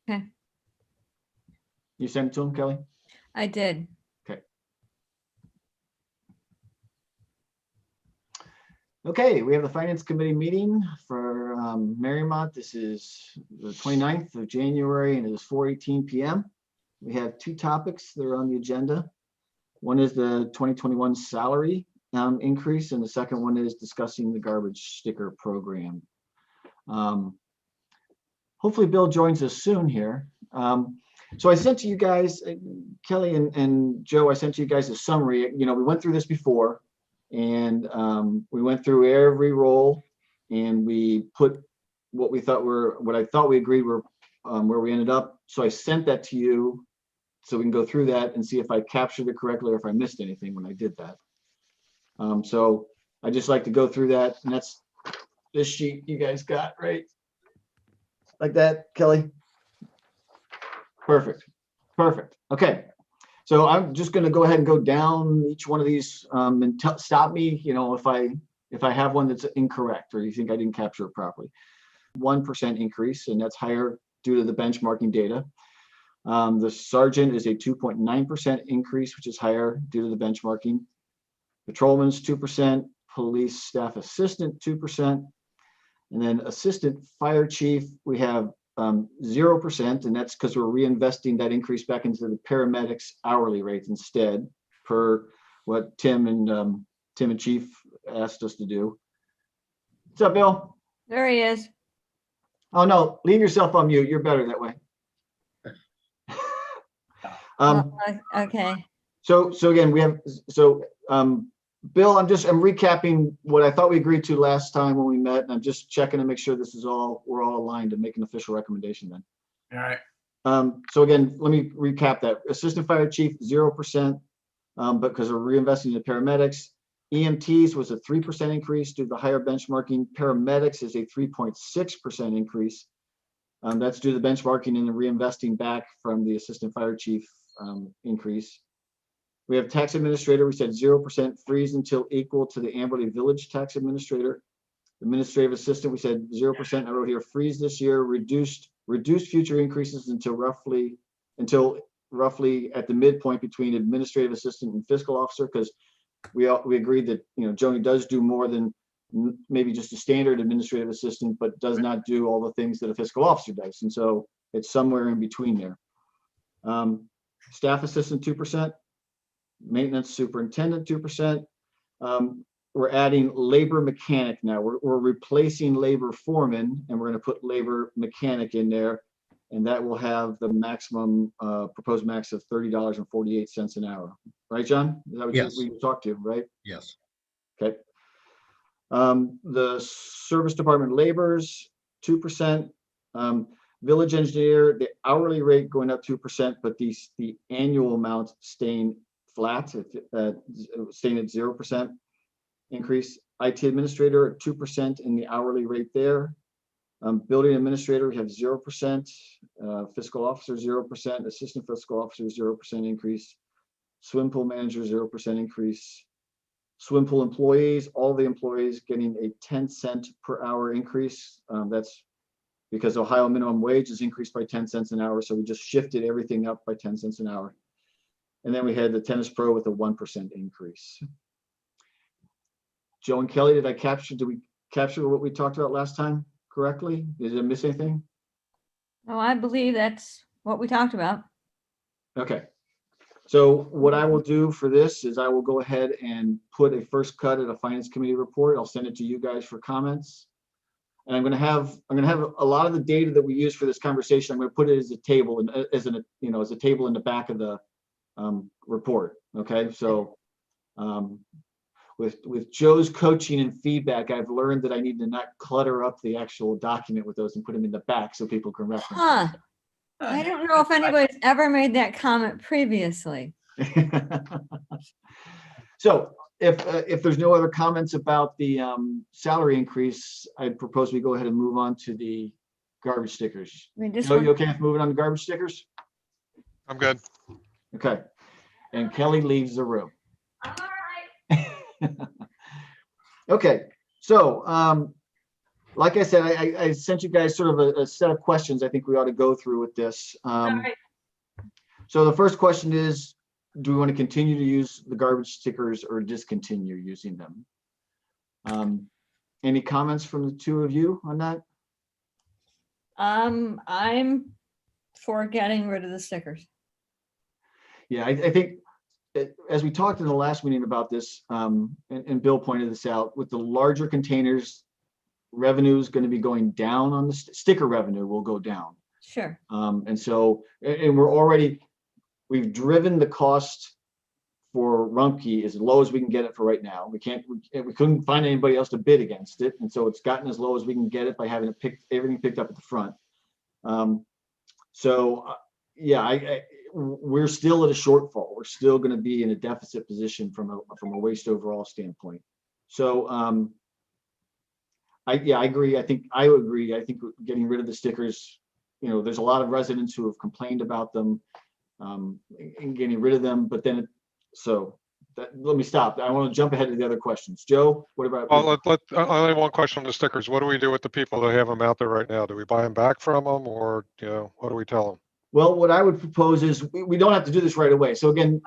Okay, You sent it to him, Kelly? I did. Okay, we have the Finance Committee meeting for Mariemont. This is the 29th of January and it is 4:18 p.m. We have two topics that are on the agenda. One is the 2021 salary increase, and the second one is discussing the garbage sticker program. Hopefully Bill joins us soon here. So I sent to you guys, Kelly and Joe, I sent you guys a summary. We went through this before. And we went through every role and we put what I thought we agreed were where we ended up. So I sent that to you so we can go through that and see if I captured it correctly or if I missed anything when I did that. So I just like to go through that, and that's this sheet you guys got, right? Like that, Kelly? Perfect. Okay. So I'm just going to go ahead and go down each one of these and stop me, if I have one that's incorrect or you think I didn't capture it properly. 1% increase, and that's higher due to the benchmarking data. The sergeant is a 2.9% increase, which is higher due to the benchmarking. Patrolman's 2%, police staff assistant 2%, and then assistant fire chief, we have 0%, and that's because we're reinvesting that increase back into the paramedics' hourly rates instead, per what Tim and Chief asked us to do. What's up, Bill? There he is. Oh no, leave yourself on mute. You're better that way. Okay. So again, Bill, I'm recapping what I thought we agreed to last time when we met, and I'm just checking to make sure we're all aligned to make an official recommendation then. All right. So again, let me recap that. Assistant fire chief, 0%, because we're reinvesting in the paramedics. EMTs was a 3% increase due to the higher benchmarking. Paramedics is a 3.6% increase. That's due to the benchmarking and the reinvesting back from the assistant fire chief increase. We have tax administrator, we said 0% freeze until equal to the Amberley Village tax administrator. Administrative assistant, we said 0%, I wrote here, freeze this year, reduced future increases until roughly at the midpoint between administrative assistant and fiscal officer, because we agreed that Joni does do more than maybe just a standard administrative assistant, but does not do all the things that a fiscal officer does. And so it's somewhere in between there. Staff assistant 2%. Maintenance superintendent 2%. We're adding labor mechanic now. We're replacing labor foreman, and we're going to put labor mechanic in there, and that will have the maximum proposed max of $30.48 an hour. Right, John? Is that what Yes. we talked to, right? Yes. Okay. The service department laborers 2%. Village engineer, the hourly rate going up 2%, but the annual amount staying flat, staying at 0% increase. IT administrator 2% in the hourly rate there. Building administrator, we have 0%. Fiscal officer 0%. Assistant fiscal officer 0% increase. Swim pool manager 0% increase. Swim pool employees, all the employees getting a 10-cent per hour increase. That's because Ohio minimum wage is increased by 10 cents an hour, so we just shifted everything up by 10 cents an hour. And then we had the tennis pro with a 1% increase. Joe and Kelly, did we capture what we talked about last time correctly? Did I miss anything? Oh, I believe that's what we talked about. Okay. So what I will do for this is I will go ahead and put a first cut at a finance committee report. I'll send it to you guys for comments. And I'm going to have a lot of the data that we use for this conversation. I'm going to put it as a table and as a table in the back of the report. Okay. So with Joe's coaching and feedback, I've learned that I need to not clutter up the actual document with those and put them in the back so people can reference Huh. I don't know if anybody's ever made that comment previously. So if there's no other comments about the salary increase, I propose we go ahead and move on to the garbage stickers. Joe, you okay with moving on to garbage stickers? I'm good. Okay. And Kelly leaves the room. I'm all right. Okay. So like I said, I sent you guys sort of a set of questions I think we ought to go through with this. All right. So the first question is, do we want to continue to use the garbage stickers or discontinue using them? Any comments from the two of you on that? I'm for getting rid of the stickers. Yeah, I think as we talked in the last meeting about this, and Bill pointed this out, with the larger containers, revenue is going to be going down on the sticker revenue will go down. Sure. And so, and we've driven the cost for Rumpke as low as we can get it for right now. We couldn't find anybody else to bid against it. And so it's gotten as low as we can get it by having everything picked up at the front. Yeah, we're still at a shortfall. We're still going to be in a deficit position from a waste overall standpoint. So, I agree. I would agree. I think getting rid of the stickers, there's a lot of residents who have complained about them, and getting rid of them, but then let me stop. I want to jump ahead to the other questions. Joe, what about? Well, only one question on the stickers. What do we do with the people that have them out there right now? Do we buy them back from them, or what do we tell them? Well, what I would propose is we don't have to do this right away. So again,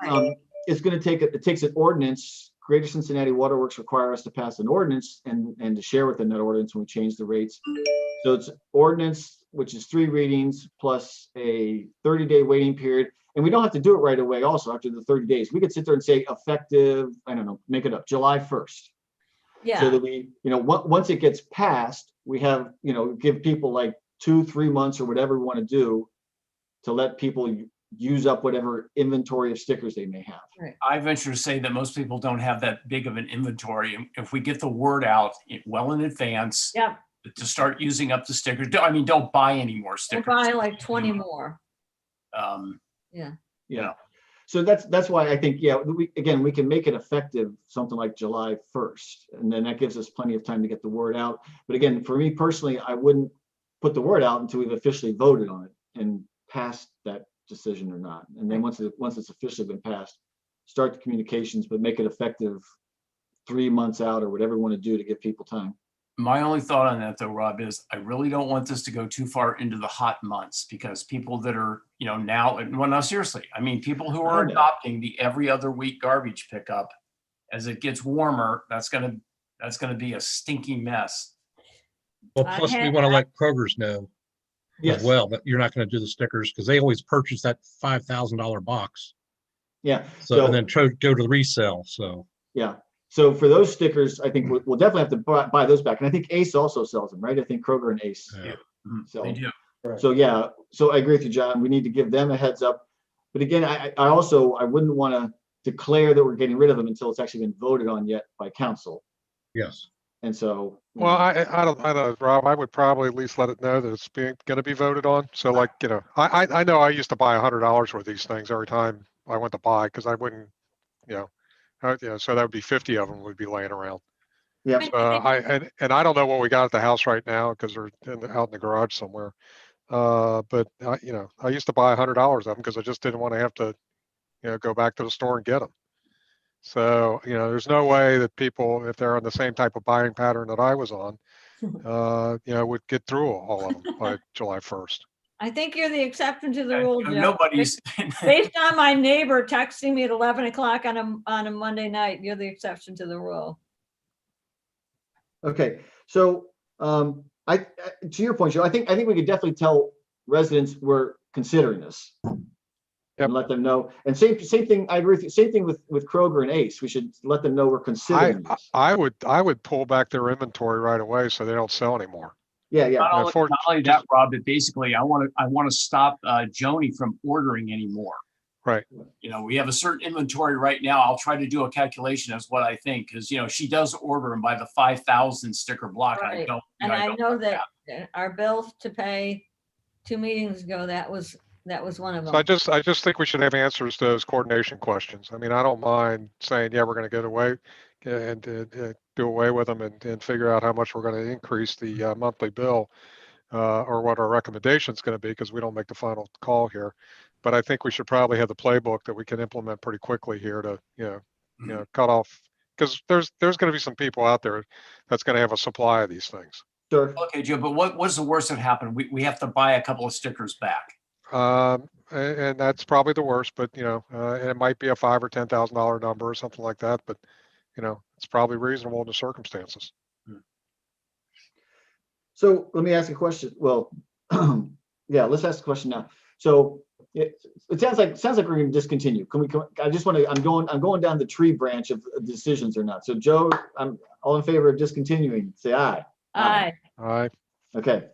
it's going to take it takes an ordinance. Greater Cincinnati Waterworks require us to pass an ordinance and to share within that ordinance when we change the rates. So it's ordinance, which is 3 readings plus a 30-day waiting period. And we don't have to do it right away also after the 30 days. We could sit there and say effective, I don't know, make it up, July 1st. Yeah. So that we, once it gets passed, we have, give people like 2-3 months or whatever we want to do to let people use up whatever inventory of stickers they may have. Right. I venture to say that most people don't have that big of an inventory. If we get the word out well in advance, Yeah. to start using up the stickers. Don't buy any more I'll stickers. buy like 20 more. Yeah. So that's why I think, we can make it effective something like July 1st. And then that gives us plenty of time to get the word out. But again, for me personally, I wouldn't put the word out until we've officially voted on it and passed that decision or not. And then once it's officially been passed, start the communications, but make it effective 3 months out or whatever we want to do to give people time. My only thought on that though, Rob, is I really don't want this to go too far into the hot months, because people that are, now seriously, I mean, people who are adopting the every other week garbage pickup, as it gets warmer, that's gonna be a stinky mess. Well, plus we want to let Kroger's know as well that you're not going to do the stickers, because they always purchase that $5,000 box. Yeah. So and then go to the resale. So yeah. So for those stickers, I think we'll definitely have to buy those back. And I think Ace also sells them, right? I think Kroger and Ace. Yeah. So They do. So yeah. So I agree with you, John. We need to give them a heads up. But again, I wouldn't want to declare that we're getting rid of them until it's actually been voted on yet by council. yes. And so. Well, I don't, Rob, I would probably at least let it know that it's going to be voted on. So like, I know I used to buy $100 worth of these things every time I went to buy, because I wouldn't, so that would be 50 of them would be laying around. Yeah. And I don't know what we got at the house right now, because they're out in the garage somewhere. But I used to buy $100 of them because I just didn't want to have to, go back to the store and get them. So, there's no way that people, if they're on the same type of buying pattern that I was on, would get through all of them by July 1st. I think you're the exception to the rule, Joe. Nobody's. Based on my neighbor texting me at 11 o'clock on a Monday night, you're the exception to the rule. Okay. So to your point, Joe, I think we could definitely tell residents we're considering this. And let them know. And same thing. I agree with you. Same thing with Kroger and Ace. We should let them know we're considering this. I would pull back their inventory right away so they don't sell anymore. Yeah. Not only that, Rob, but basically I want to stop Joni from ordering anymore. Right. We have a certain inventory right now. I'll try to do a calculation as what I think, because she does order them by the 5,000 sticker block. Right. And I know that our bill to pay 2 meetings ago, that was one of them. So I just think we should have answers to those coordination questions. I mean, I don't mind saying, we're going to get away and do away with them and figure out how much we're going to increase the monthly bill or what our recommendation is going to be, because we don't make the final call here. But I think we should probably have the playbook that we can implement pretty quickly here to, cut off, because there's going to be some people out there that's going to have a supply of these things. Sure. Okay, Joe, but what's the worst that happened? We have to buy a couple of stickers back. And that's probably the worst, but and it might be a $5,000 or $10,000 number or something like that, but it's probably reasonable in the circumstances. So let me ask a question. Well, yeah, let's ask the question now. So it sounds like we're going to discontinue. I'm going down the tree branch of decisions or not. So Joe, I'm all in favor of discontinuing. Say aye. Aye. Aye. Okay.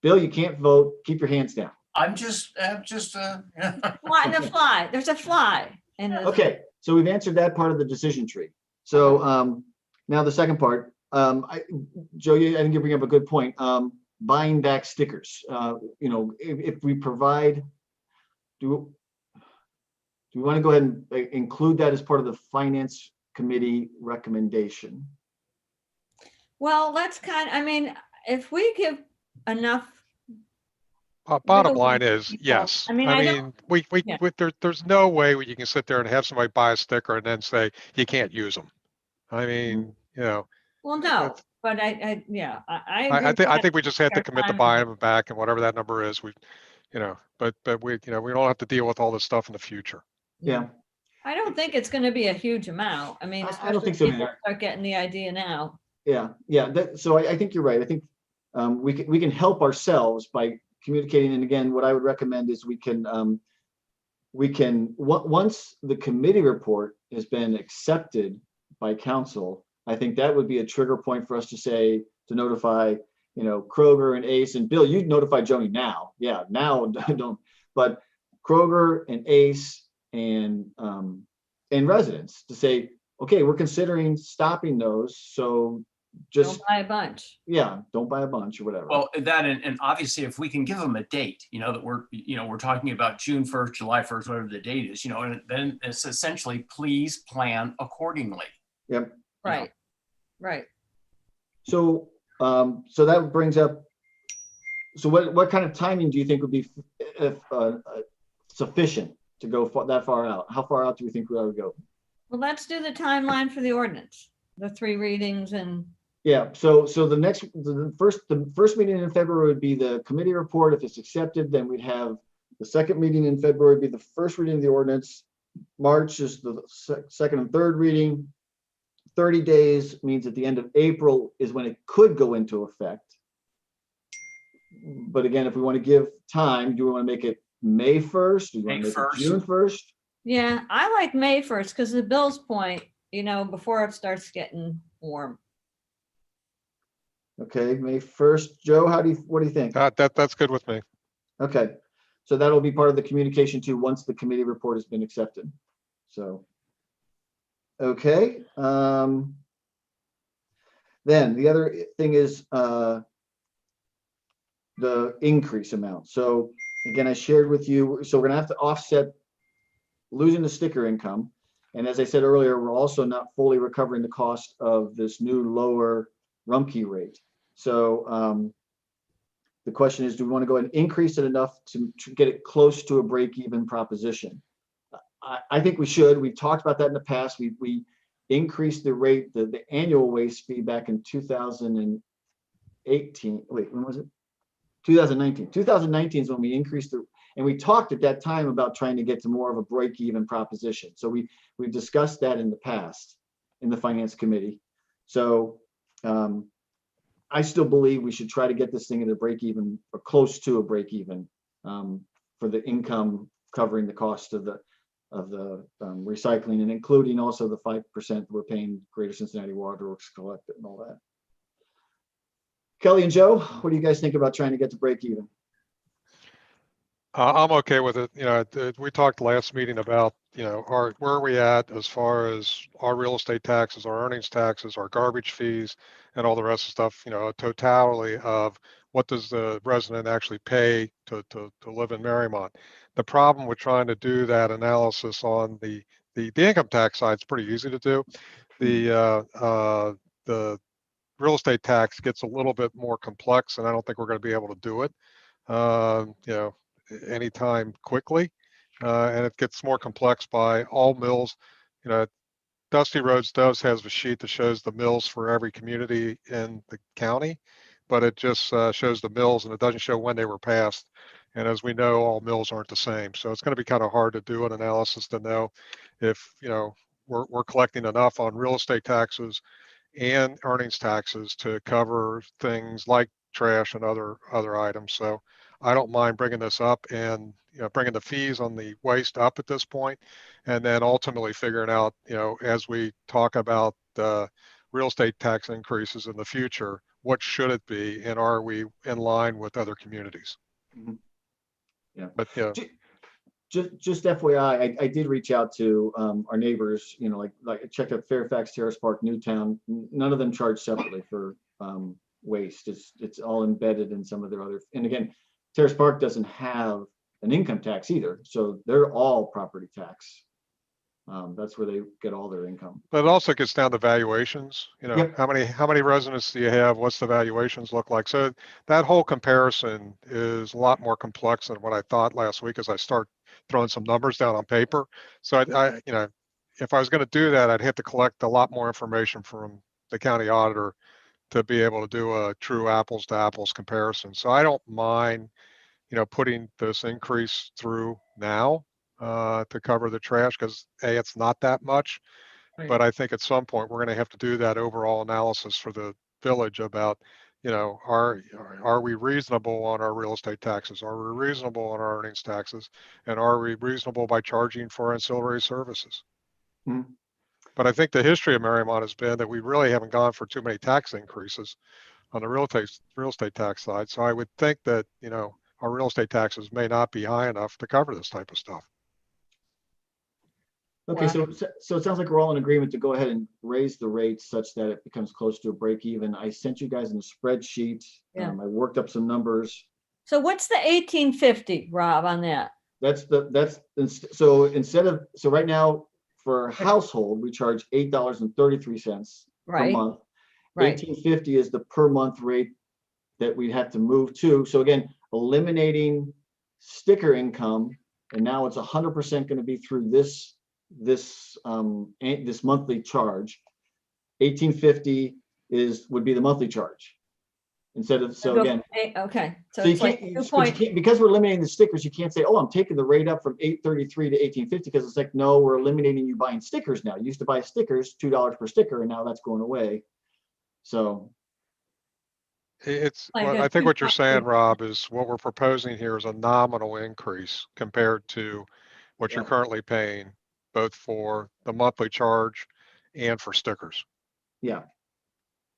Bill, you can't vote. Keep your hands down. I'm just Fly, the fly, there's a fly. Okay, so we've answered that part of the decision tree. So now the second part, Joe, I think you bring up a good point. Buying back stickers. If we provide, do we want to go ahead and include that as part of the finance committee recommendation? Well, if we give enough. Bottom line is yes. There's no way you can sit there and have somebody buy a sticker and then say you can't use them. I mean, Well, no, but I agree. I think we just have to commit to buying them back, and whatever that number is, but we don't have to deal with all this stuff in the future. Yeah. I don't think it's going to be a huge amount. I mean, I don't think so people either. start getting the idea now. Yeah. So I think you're right. I think we can help ourselves by communicating. And again, what I would recommend is we can once the committee report has been accepted by council, I think that would be a trigger point for us to notify, Kroger and Ace and Bill. You'd notify Joni now. Yeah, now don't. But Kroger and Ace and residents to say, okay, we're considering stopping those. So just don't buy a bunch. Yeah, don't buy a bunch or whatever. Well, that and obviously if we can give them a date, that we're talking about June 1st, July 1st, whatever the date is, and then it's essentially please plan accordingly. Yep. Right. Right. So so that brings up, so what kind of timing do you think would be sufficient to go that far out? How far out do we think we ought to go? Well, let's do the timeline for the ordinance, the 3 readings and. Yeah, so the first meeting in February would be the committee report. If it's accepted, then we'd have the second meeting in February be the first reading of the ordinance. March is the second and third reading. 30 days means at the end of April is when it could go into effect. But again, if we want to give time, do we want to make it May 1st? Do we want to make it June 1st? Yeah, I like May 1st because the Bill's point, before it starts getting warm. Okay, May 1st. Joe, what do you think? That's good with me. Okay, so that'll be part of the communication too, once the committee report has been accepted. So, okay. Then the other thing is the increase amount. So again, I shared with you, so we're gonna have to offset losing the sticker income. And as I said earlier, we're also not fully recovering the cost of this new lower Rumpke rate. So the question is, do we want to go ahead and increase it enough to get it close to a break-even proposition? I think we should. We've talked about that in the past. We increased the rate, the annual waste fee back in 2018. Wait, when was it? 2019. 2019 is when we increased and we talked at that time about trying to get to more of a break-even proposition. So we've discussed that in the past in the finance committee. So I still believe we should try to get this thing at a break even or close to a break even for the income covering the cost of the recycling and including also the 5% that we're paying Greater Cincinnati Water Works Collective and all that. Kelly and Joe, what do you guys think about trying to get to break even? I'm okay with it. We talked last meeting about, where are we at as far as our real estate taxes, our earnings taxes, our garbage fees, and all the rest of stuff, a totality of what does the resident actually pay to live in Mariemont. The problem with trying to do that analysis on the income tax side is pretty easy to do. The real estate tax gets a little bit more complex, and I don't think we're going to be able to do it, anytime quickly. And it gets more complex by all mills. Dusty Roads has a sheet that shows the mills for every community in the county, but it just shows the mills and it doesn't show when they were passed. And as we know, all mills aren't the same. So it's going to be kind of hard to do an analysis to know if, we're collecting enough on real estate taxes and earnings taxes to cover things like trash and other items. So I don't mind bringing this up and bringing the fees on the waste up at this point, and then ultimately figuring out, as we talk about the real estate tax increases in the future, what should it be, and are we in line with other communities? Mhm. Yeah. But Just FYI, I did reach out to our neighbors, like I checked out Fairfax, Terrace Park, Newtown. None of them charge separately for waste. It's all embedded in some of their other. And again, Terrace Park doesn't have an income tax either, so they're all property tax. That's where they get all their income. But it also gets down to valuations. Yep. How many residents do you have? What's the valuations look like? So that whole comparison is a lot more complex than what I thought last week as I start throwing some numbers down on paper. So I if I was going to do that, I'd have to collect a lot more information from the county auditor to be able to do a true apples to apples comparison. So I don't mind, putting this increase through now to cover the trash, because it's not that much. Right. But I think at some point we're going to have to do that overall analysis for the village about, are we reasonable on our real estate taxes? Are we reasonable on our earnings taxes? And are we reasonable by charging for ancillary services? Mhm. But I think the history of Mariemont has been that we really haven't gone for too many tax increases on the real estate tax side. So I would think that, our real estate taxes may not be high enough to cover this type of stuff. Okay, so it sounds like we're all in agreement to go ahead and raise the rates such that it becomes close to a break even. I sent you guys in a spreadsheet. Yeah. I worked up some numbers. So what's the 1850, Rob, on that? So right now for a household, we charge $8.33 per Right. month. Right. 1850 is the per month rate that we'd have to move to. So again, eliminating sticker income, and now it's 100% going to be through this monthly charge. 1850 would be the monthly charge instead of, so again. Okay, so So you it's like can't, 2 but you can't, because we're eliminating the stickers, you can't say, oh, I'm taking the rate up from 833 to 1850, because it's like, no, we're eliminating you buying stickers now. You used to buy stickers, $2 per sticker, and now that's going away. So I think what you're saying, Rob, is what we're proposing here is a nominal increase compared to what you're currently paying, both for the monthly charge and for stickers. Yeah.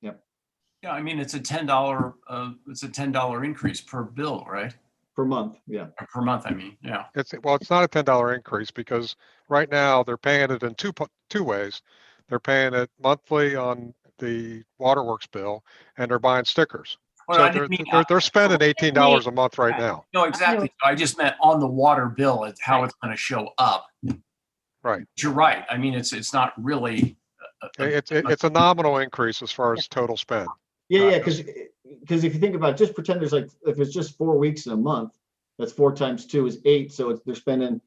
Yeah, I mean, it's a $10 increase per bill, right? Per month, yeah. Or per month, I mean, yeah. It's not a $10 increase, because right now they're paying it in two ways. They're paying it monthly on the waterworks bill, and they're buying stickers. Well, So they're spending $18 a month right now. No, exactly. I just meant on the water bill, it's how it's going to show up. Right. You're right. I mean, it's not really. It's a nominal increase as far as total spend. Yeah, because if you think about it, just pretend there's like, if it's just 4 weeks in a month, that's 4 times 2 is 8. So they're spending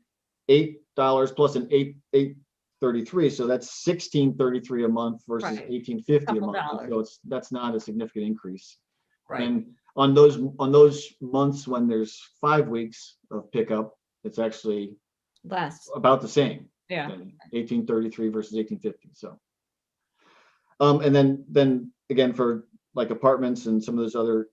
$8 plus an 8.33. So that's $16.33 a month versus Right. $18.50 a month. $2. So that's not a significant increase. Right. And on those months when there's 5 weeks of pickup, it's actually less. about the same. Yeah. 1833 versus 1850. So, and then again, for like apartments and some of those other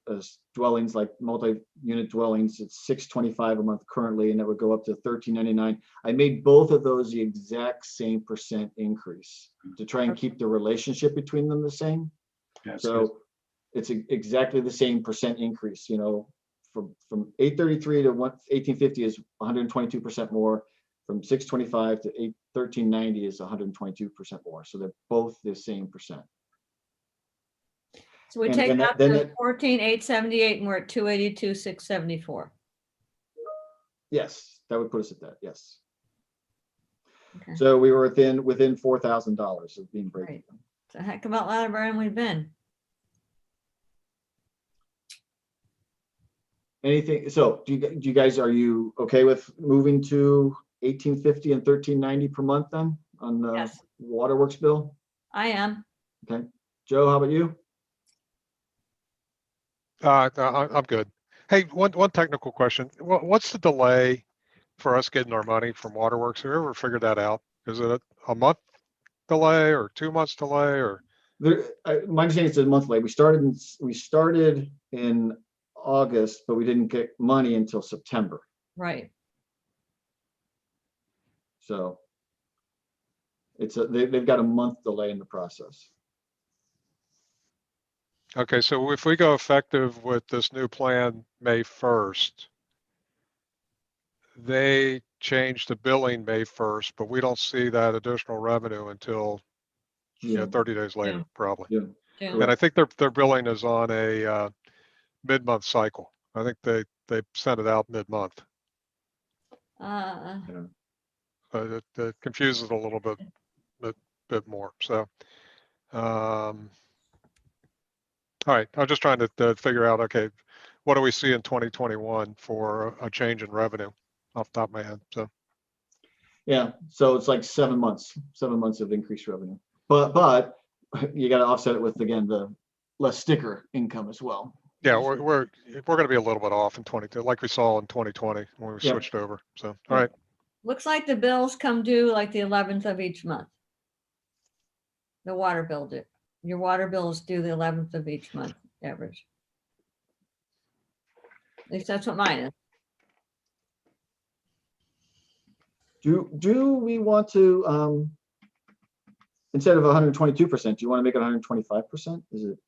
dwellings, like multi-unit dwellings, it's $625 a month currently, and it would go up to $13.99. I made both of those the exact same percent increase to try and keep the relationship between them the same. Yeah, So it's exactly the same percent increase. From 833 to 1850 is 122% more. From 625 to 1390 is 122% more. So they're both the same percent. So we And take that- out then the it- 14,878 and we're at 282,674. Yes, that would put us at that. Yes. Okay. So we were within $4,000 of being break Right. even. It's a heck of a lot better than we've been. Anything? So do you guys, are you okay with moving to 1850 and 1390 per month then on the Yes. waterworks bill? I am. Okay. Joe, how about you? I'm good. Hey, one technical question. What's the delay for us getting our money from Waterworks? Have you ever figured that out? Is it a month delay or 2 months delay or? My understanding is a month late. We started in August, but we didn't get money until September. Right. So they've got a month delay in the process. Okay, so if we go effective with this new plan May 1st, they change the billing May 1st, but we don't see that additional revenue until 30 days later, June. probably. June. And I think their billing is on a mid-month cycle. I think they sent it out mid-month. It confuses it a little bit more. So, all right, I'm just trying to figure out, okay, what do we see in 2021 for a change in revenue off the top of my head? So, yeah, so it's like 7 months of increased revenue, but you got to offset it with, again, the less sticker income as well. yeah, we're going to be a little bit off in 22, like we saw in 2020 when we switched over. So, all right. Looks like the bills come due like the 11th of each month. The water bill did. Your water bill is due the 11th of each month, average. At least that's what mine is. Do we want to, instead of 122%, do you want to make it 125%? Is it?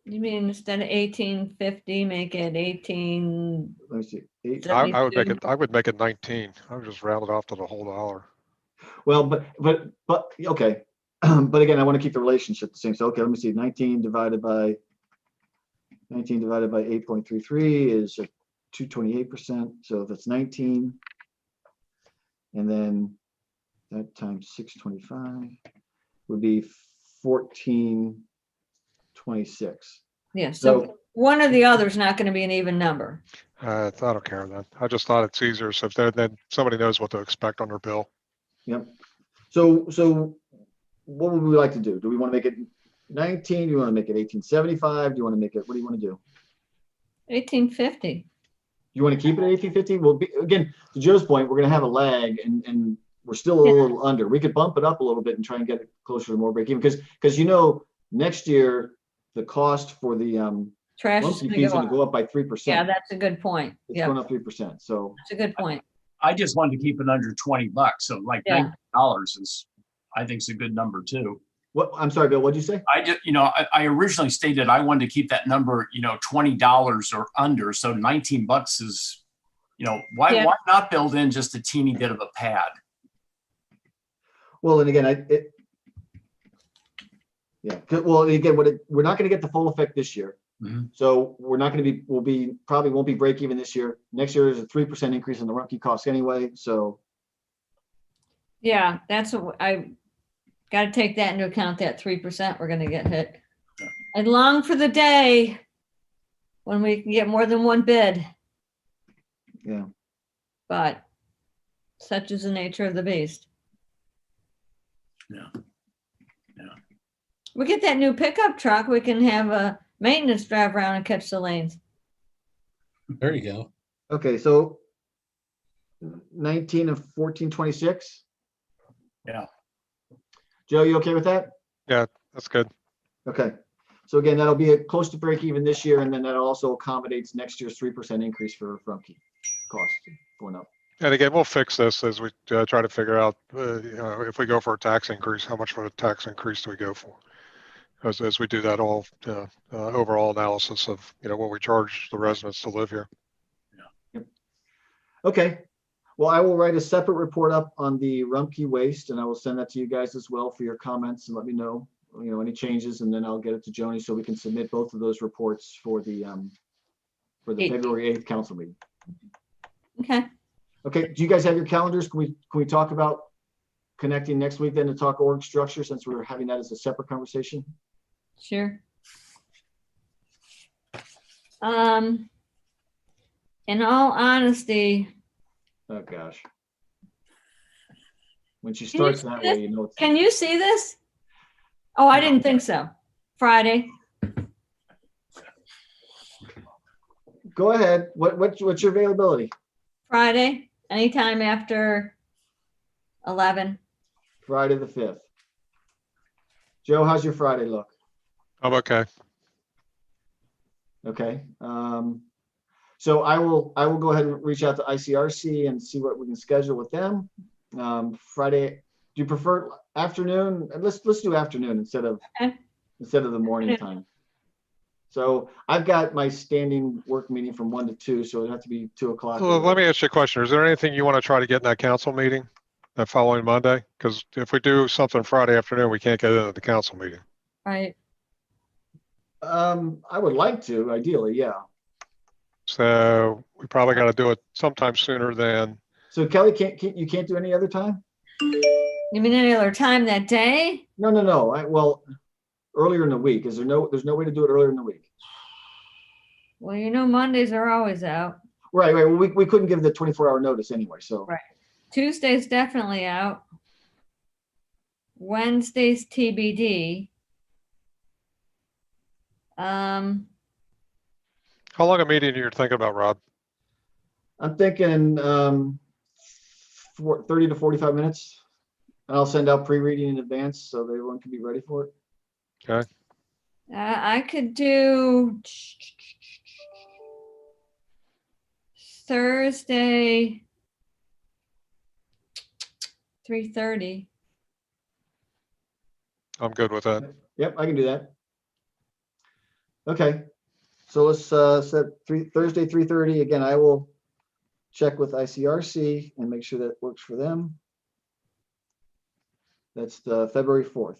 You mean instead of 1850, make it 18? Let me see. I would make it 19. I would just round it off to the whole dollar. Well, but okay. But again, I want to keep the relationship the same. So okay, let me see. 19 divided by 8.33 is 228%. So that's 19. And then that times 625 would be 1426. Yeah, so one or the other is not going to be an even number. I don't care then. I just thought it's easier. So then somebody knows what to expect on their bill. Yep. So what would we like to do? Do we want to make it 19? Do you want to make it 1875? Do you want to make it, what do you want to do? 1850. You want to keep it at 1850? Well, again, to Joe's point, we're going to have a lag and we're still a little under. We could bump it up a little bit and try and get it closer to more break even because next year the cost for the trash is going to go up by 3%. Yeah, that's a good point. It's going up 3%. So that's a good point. I just wanted to keep it under $20. So like $19 is, I think, is a good number too. What? I'm sorry, Bill. What'd you say? I just, I originally stated I wanted to keep that number, $20 or under. So $19 is, why not build in just a teeny bit of a pad? Well, and again, well, again, we're not going to get the full effect this year. Mm-hmm. So we're not going to be, probably won't be break even this year. Next year is a 3% increase in the Rumpke cost anyway. So. Yeah, that's what I got to take that into account, that 3% we're going to get hit. I long for the day when we can get more than one bid. Yeah. But such is the nature of the beast. Yeah. We get that new pickup truck, we can have a maintenance drive around and catch the lanes. There you go. Okay, so 19 of 1426. Yeah. Joe, you okay with that? Yeah, that's good. Okay. So again, that'll be close to break even this year, and then that also accommodates next year's 3% increase for Rumpke costs going up. And again, we'll fix this as we try to figure out, if we go for a tax increase, how much of a tax increase do we go for? As we do that all overall analysis of, what we charge the residents to live here. Yeah. Yep. Okay. Well, I will write a separate report up on the Rumpke waste, and I will send that to you guys as well for your comments and let me know, any changes, and then I'll get it to Joni so we can submit both of those reports for the February 8th council meeting. Okay. Okay. Do you guys have your calendars? Can we talk about connecting next week then to talk org structure, since we're having that as a separate conversation? Sure. In all honesty. Oh gosh. When she starts that way, Can you see this? Oh, I didn't think so. Friday. Go ahead. What's your availability? Friday, anytime after 11. Friday the 5th. Joe, how's your Friday look? I'm okay. Okay. So I will go ahead and reach out to ICRC and see what we can schedule with them. Friday, do you prefer afternoon? Let's do afternoon instead of the morning time. So I've got my standing work meeting from 1 to 2, so it'd have to be 2 o'clock. Well, let me ask you a question. Is there anything you want to try to get in that council meeting that following Monday? Because if we do something Friday afternoon, we can't get into the council meeting. Right. I would like to, ideally, yeah. So we probably got to do it sometime sooner than, So Kelly, you can't do any other time? You mean any other time that day? No. Well, earlier in the week. There's no way to do it earlier in the week. Well, you know, Mondays are always out. Right. Well, we couldn't give the 24-hour notice anyway, so. Right. Tuesday's definitely out. Wednesday's TBD. how long a meeting you're thinking about, Rob? I'm thinking 30 to 45 minutes. And I'll send out pre-reading in advance so that everyone can be ready for it. Okay. I could do Thursday, 3:30. I'm good with that. Yep, I can do that. Okay. So let's set Thursday, 3:30. Again, I will check with ICRC and make sure that works for them. That's the February 4th.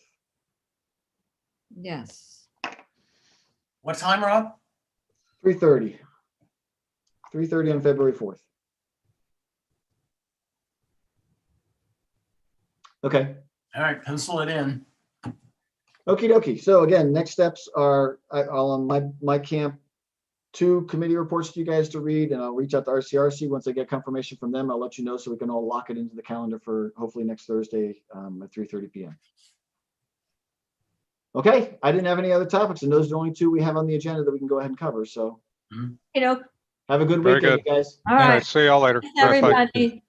Yes. What time, Rob? 3:30. 3:30 on February 4th. Okay. All right, pencil it in. Okie dokie. So again, next steps are I'll on my camp 2 committee reports to you guys to read, and I'll reach out to RCRC. Once I get confirmation from them, I'll let you know so we can all lock it into the calendar for hopefully next Thursday at 3:30 p.m. Okay, I didn't have any other topics, and those are the only 2 we have on the agenda that we can go ahead and cover. So You know, have a good Very weekend, good. you guys. all All right. right. See y'all later. Thanks, Bye. everybody.